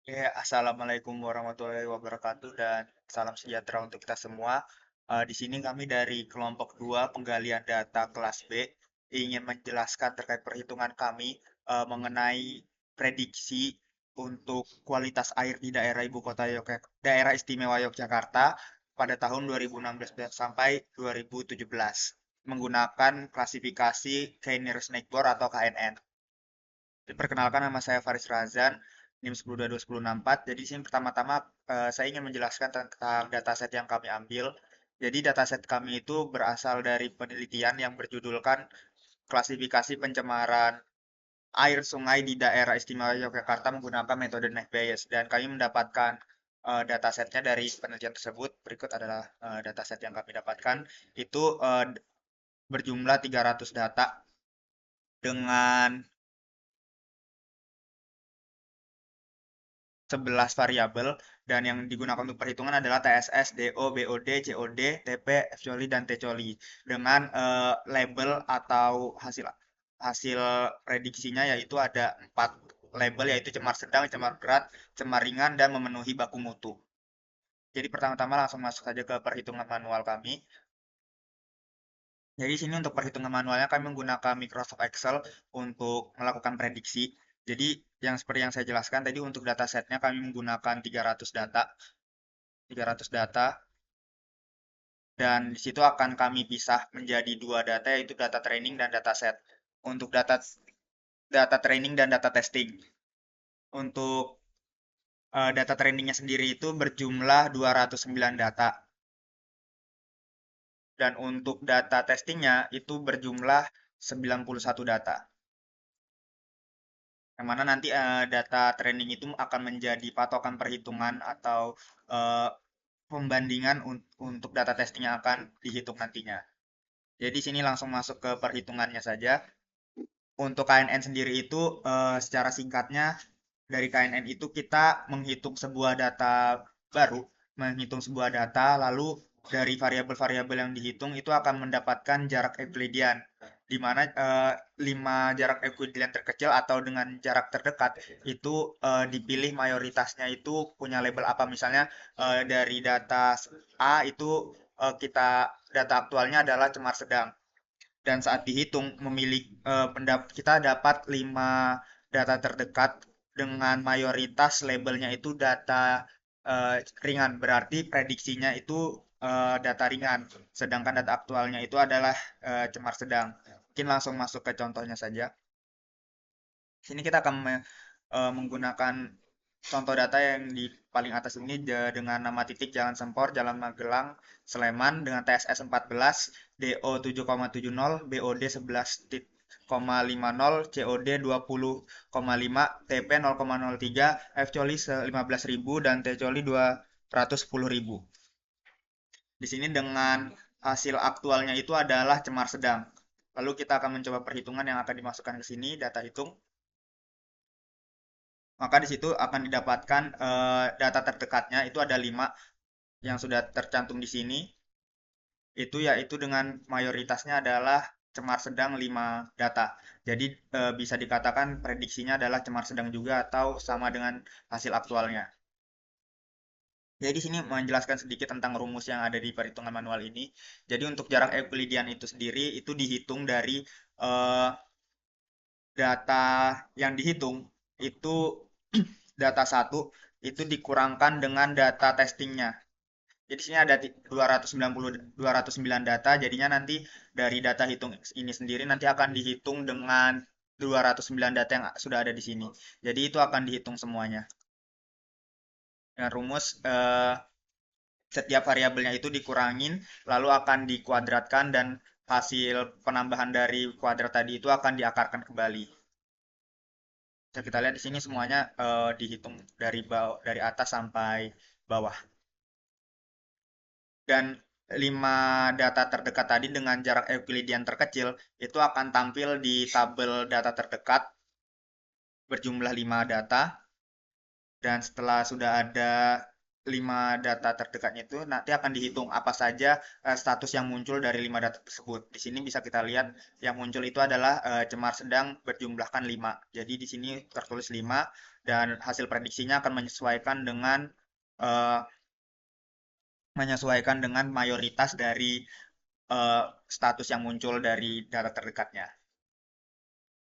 Assalamualaikum warahmatullahi wabarakatuh dan salam sejahtera untuk kita semua. Di sini kami dari kelompok 2 penggalian data kelas B ingin menjelaskan terkait perhitungan kami mengenai prediksi untuk kualitas air di daerah ibu kota daerah istimewa Yogyakarta pada tahun 2016 sampai 2017 menggunakan klasifikasi Kainer Snakebore atau KNN. Perkenalkan, nama saya Faris Razan, NIM 10221064. Jadi di sini pertama-tama saya ingin menjelaskan tentang dataset yang kami ambil. Jadi dataset kami itu berasal dari penelitian yang berjudulkan klasifikasi pencemaran air sungai di daerah istimewa Yogyakarta menggunakan metode Nash Bayes. Dan kami mendapatkan datasetnya dari penelitian tersebut. Berikut adalah dataset yang kami dapatkan. Itu berjumlah 300 data dengan 11 variabel dan yang digunakan untuk perhitungan adalah TSS, DO, BOD, COD, TP, FCOLI, dan TCOLI dengan label atau hasil hasil prediksinya yaitu ada 4 label yaitu cemar sedang, cemar berat, cemar ringan, dan memenuhi baku mutu. Jadi pertama-tama langsung masuk saja ke perhitungan manual kami. Jadi sini untuk perhitungan manualnya kami menggunakan Microsoft Excel untuk melakukan prediksi. Jadi yang seperti yang saya jelaskan tadi untuk datasetnya kami menggunakan 300 data. 300 data dan di situ akan kami pisah menjadi dua data yaitu data training dan data set. Untuk data training dan data testing. Untuk data trainingnya sendiri itu berjumlah 209 data. Dan untuk data testingnya itu berjumlah 91 data. Yang mana nanti data training itu akan menjadi patokan perhitungan atau eh, pembandingan untuk data testing yang akan dihitung nantinya. Jadi sini langsung masuk ke perhitungannya saja. Untuk KNN sendiri itu secara singkatnya dari KNN itu kita menghitung sebuah data baru, menghitung sebuah data lalu dari variabel-variabel yang dihitung itu akan mendapatkan jarak Euclidean di mana 5 jarak Euclidean terkecil atau dengan jarak terdekat itu dipilih mayoritasnya itu punya label apa misalnya dari data A itu kita data aktualnya adalah cemar sedang dan saat dihitung kita dapat 5 data terdekat dengan mayoritas labelnya itu data ringan, berarti prediksinya itu data ringan, sedangkan data aktualnya itu adalah cemar sedang. Mungkin langsung masuk ke contohnya saja. Sini kita akan menggunakan contoh data yang di paling atas ini dengan nama titik Jalan Sempor, Jalan Magelang, Sleman dengan TSS 14, DO 7,70, BOD 11,50, COD 20,5, TP 0,03, F Coli 15.000 dan T Coli 210.000. Di sini dengan hasil aktualnya itu adalah cemar sedang. Lalu kita akan mencoba perhitungan yang akan dimasukkan ke sini, data hitung. Maka di situ akan didapatkan data terdekatnya itu ada 5 yang sudah tercantum di sini. Itu yaitu dengan mayoritasnya adalah cemar sedang 5 data. Jadi bisa dikatakan prediksinya adalah cemar sedang juga atau sama dengan hasil aktualnya. Jadi di sini menjelaskan sedikit tentang rumus yang ada di perhitungan manual ini. Jadi untuk jarak Euclidean itu sendiri itu dihitung dari eh, data yang dihitung itu data satu itu dikurangkan dengan data testingnya. Jadi sini ada 209 data, jadinya nanti dari data hitung ini sendiri nanti akan dihitung dengan 209 data yang sudah ada di sini. Jadi itu akan dihitung semuanya. Dengan rumus setiap variabelnya itu dikurangin, lalu akan dikuadratkan dan hasil penambahan dari kuadrat tadi itu akan diakarkan kembali. Bisa kita lihat di sini semuanya dihitung dari atas sampai bawah. Dan 5 data terdekat tadi dengan jarak Euclidean terkecil itu akan tampil di tabel data terdekat berjumlah 5 data dan setelah sudah ada 5 data terdekatnya itu nanti akan dihitung apa saja status yang muncul dari 5 data tersebut. Di sini bisa kita lihat yang muncul itu adalah cemar sedang berjumlahkan 5. Jadi di sini tertulis 5 dan hasil prediksinya akan eh, menyesuaikan dengan mayoritas dari status yang muncul dari data terdekatnya.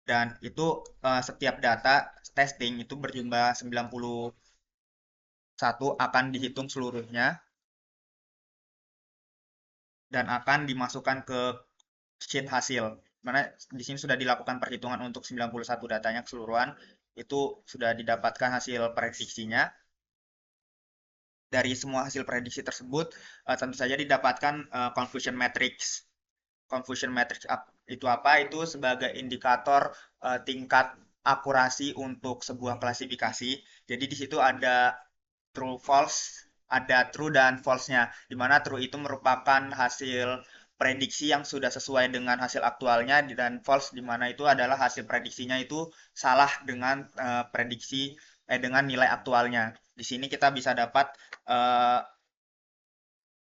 Dan itu setiap data testing itu berjumlah 91 akan dihitung seluruhnya dan akan dimasukkan ke sheet hasil. Mana di sini sudah dilakukan perhitungan untuk 91 datanya keseluruhan, itu sudah didapatkan hasil prediksinya. Dari semua hasil prediksi tersebut, tentu saja didapatkan confusion matrix. Confusion matrix itu apa? Itu sebagai indikator tingkat akurasi untuk sebuah klasifikasi. Jadi di situ ada true false, ada true dan false-nya. Di mana true itu merupakan hasil prediksi yang sudah sesuai dengan hasil aktualnya dan false di mana itu adalah hasil prediksinya itu salah dengan dengan nilai aktualnya. Di sini kita bisa dapat uh,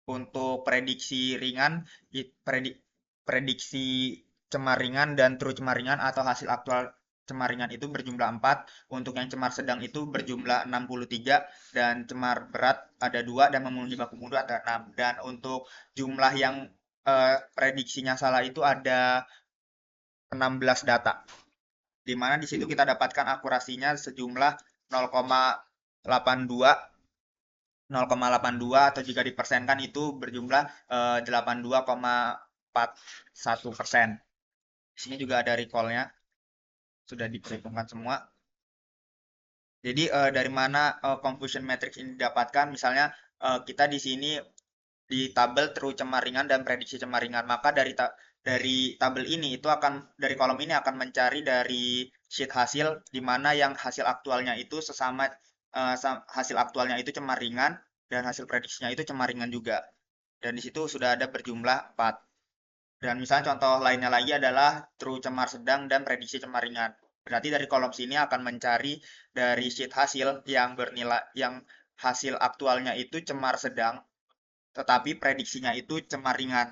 untuk prediksi ringan, prediksi cemar ringan dan true cemar ringan atau hasil aktual cemar ringan itu berjumlah 4. Untuk yang cemar sedang itu berjumlah 63 dan cemar berat ada 2 dan memenuhi baku mutu ada 6. Dan untuk jumlah yang prediksinya salah itu ada 16 data. Di mana di situ kita dapatkan akurasinya sejumlah 0,82 0,82 atau jika dipersenkan itu berjumlah 82,41%. Di sini juga ada recall-nya, sudah diperhitungkan semua. Jadi dari mana confusion matrix ini didapatkan? Misalnya kita di sini di tabel true cemar ringan dan prediksi cemar ringan. Maka dari tabel ini itu akan dari kolom ini akan mencari dari sheet hasil di mana yang hasil aktualnya itu hasil aktualnya itu cemar ringan dan hasil prediksinya itu cemar ringan juga. Dan di situ sudah ada berjumlah 4. Dan misalnya contoh lainnya lagi adalah true cemar sedang dan prediksi cemar ringan. Berarti dari kolom sini akan mencari dari sheet hasil yang bernilai yang hasil aktualnya itu cemar sedang tetapi prediksinya itu cemar ringan.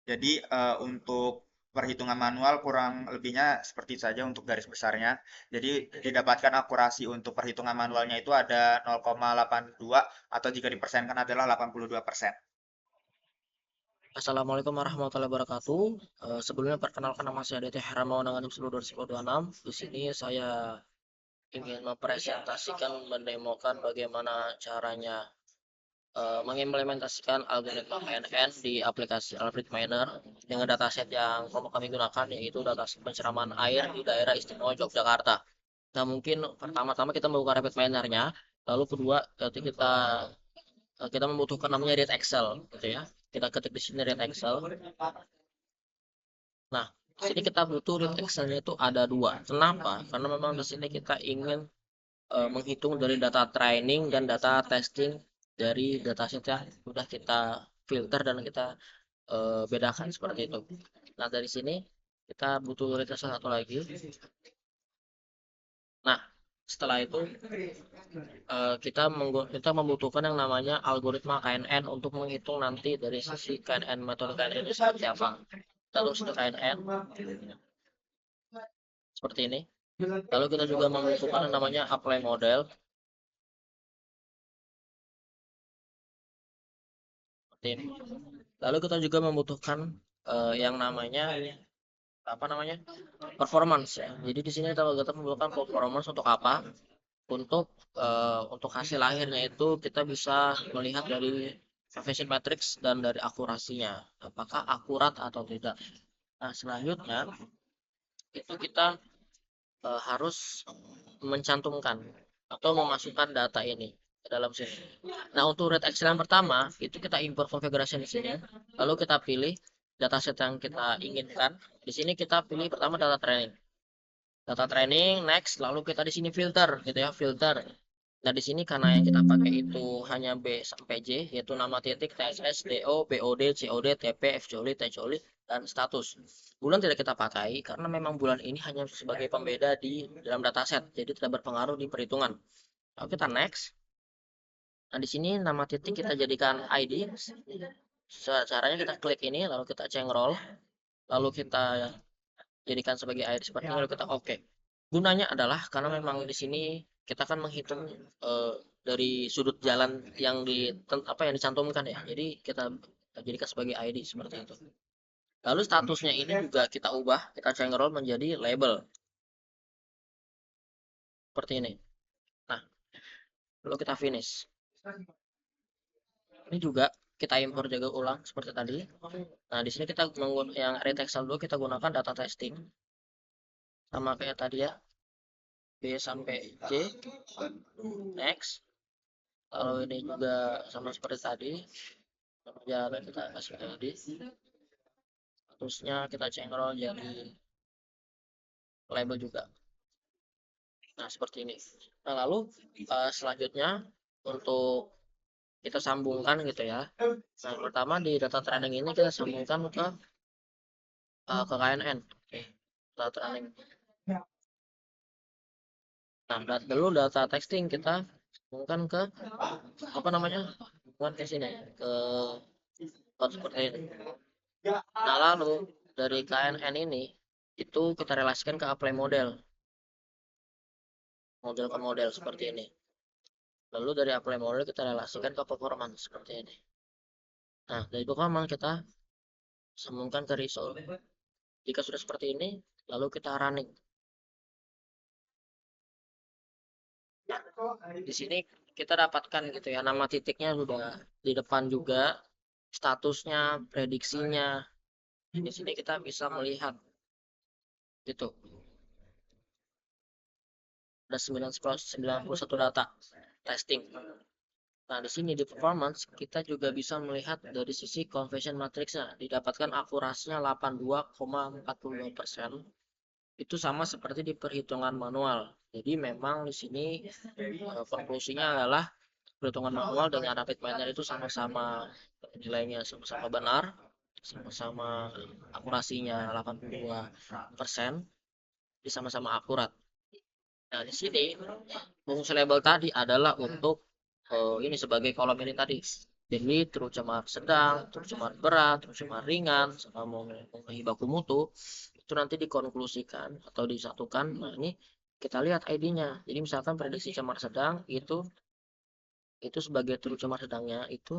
Jadi untuk perhitungan manual kurang lebihnya seperti itu saja untuk garis besarnya. Jadi didapatkan akurasi untuk perhitungan manualnya itu ada 0,82 atau jika dipersenkan adalah 82%. Assalamualaikum warahmatullahi wabarakatuh. Sebelumnya perkenalkan nama saya Aditya Hermawan dengan NIM 10 Di sini saya ingin mempresentasikan, mendemokan bagaimana caranya mengimplementasikan algoritma KNN di aplikasi Alfred Miner dengan dataset yang kami gunakan yaitu dataset penceraman air di daerah istimewa Yogyakarta. Nah, mungkin pertama-tama kita membuka Rapid Miner-nya, lalu kedua kita membutuhkan namanya read Excel gitu ya. Kita ketik di sini read Excel. Nah, di sini kita butuh read Excel-nya itu ada 2. Kenapa? Karena memang di sini kita ingin menghitung dari data training dan data testing dari dataset yang sudah kita filter dan kita bedakan seperti itu. Nah, dari sini kita butuh read Excel satu lagi. Nah, setelah itu kita membutuhkan yang namanya algoritma KNN untuk menghitung nanti dari sisi KNN, metode KNN itu seperti apa. Lalu sudah KNN seperti ini. Lalu kita juga membutuhkan yang namanya apply model seperti ini. Lalu kita juga membutuhkan yang namanya performance ya. Jadi di sini kita membutuhkan performance untuk apa? Untuk hasil akhirnya itu kita bisa melihat dari efficient matrix dan dari akurasinya, apakah akurat atau tidak. Nah, selanjutnya itu kita harus mencantumkan atau memasukkan data ini ke dalam sini. Nah, untuk read Excel yang pertama itu kita import configuration di sini, lalu kita pilih dataset yang kita inginkan. Di sini kita pilih pertama data training. Data training, next, lalu kita di sini filter gitu ya, filter. Nah, di sini karena yang kita pakai itu hanya B sampai J, yaitu nama titik, TSS, DO, BOD, COD, TP, FJOLI, TJOLI, dan status. Bulan tidak kita pakai karena memang bulan ini hanya sebagai pembeda di dalam dataset, jadi tidak berpengaruh di perhitungan. Lalu kita next. Nah, di sini nama titik kita jadikan ID. Caranya kita klik ini, lalu kita change role, lalu kita jadikan sebagai ID seperti ini, lalu kita oke. Gunanya adalah karena memang di sini kita kan menghitung dari sudut jalan yang apa yang dicantumkan ya. Jadi kita jadikan sebagai ID seperti itu. Lalu statusnya ini juga kita ubah, kita change role menjadi label seperti ini. Nah, lalu kita finish. Ini juga kita impor juga ulang seperti tadi. Nah, di sini kita yang retextile dulu kita gunakan data testing sama kayak tadi ya, B sampai C. Next. Lalu ini juga sama seperti tadi. Jalan kita kasih ID. Terusnya kita cengkol jadi label juga. Nah, seperti ini. Nah, lalu selanjutnya untuk kita sambungkan gitu ya. Nah, pertama di data training ini kita sambungkan ke KNN. Oke, data training. Nah, dulu data texting kita sambungkan ke apa namanya? Bukan ke sini, ke seperti ini. Nah, lalu dari KNN ini itu kita relasikan ke apply model, model ke model seperti ini. Lalu dari apply model kita relasikan ke performance seperti ini. Nah, dari performance kita sambungkan ke result. Jika sudah seperti ini, lalu kita running. Di sini kita dapatkan gitu ya, nama titiknya sudah di depan juga, statusnya, prediksinya. Di sini kita bisa melihat gitu. Ada 91 data testing. Nah, di sini di performance kita juga bisa melihat dari sisi conversion matrixnya didapatkan akurasinya 82,42%. Itu sama seperti di perhitungan manual. Jadi memang di sini konklusinya adalah perhitungan manual dengan rapid miner itu sama-sama nilainya sama-sama benar, sama-sama akurasinya 82%, sama-sama akurat. Nah, di sini fungsi label tadi adalah untuk ini sebagai kolom ini tadi. Jadi terus cemar sedang, terus cemar berat, terus cemar ringan, sama memenuhi baku mutu itu nanti dikonklusikan atau disatukan. Nah, ini kita lihat ID-nya. Jadi misalkan prediksi cemar sedang itu sebagai terus cemar sedangnya itu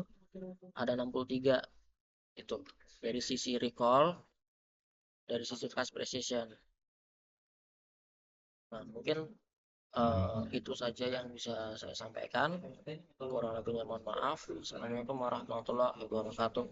ada 63 itu dari sisi recall, dari sisi fast precision. Nah, mungkin itu saja yang bisa saya sampaikan. Kurang lebihnya mohon maaf. Assalamualaikum warahmatullahi wabarakatuh.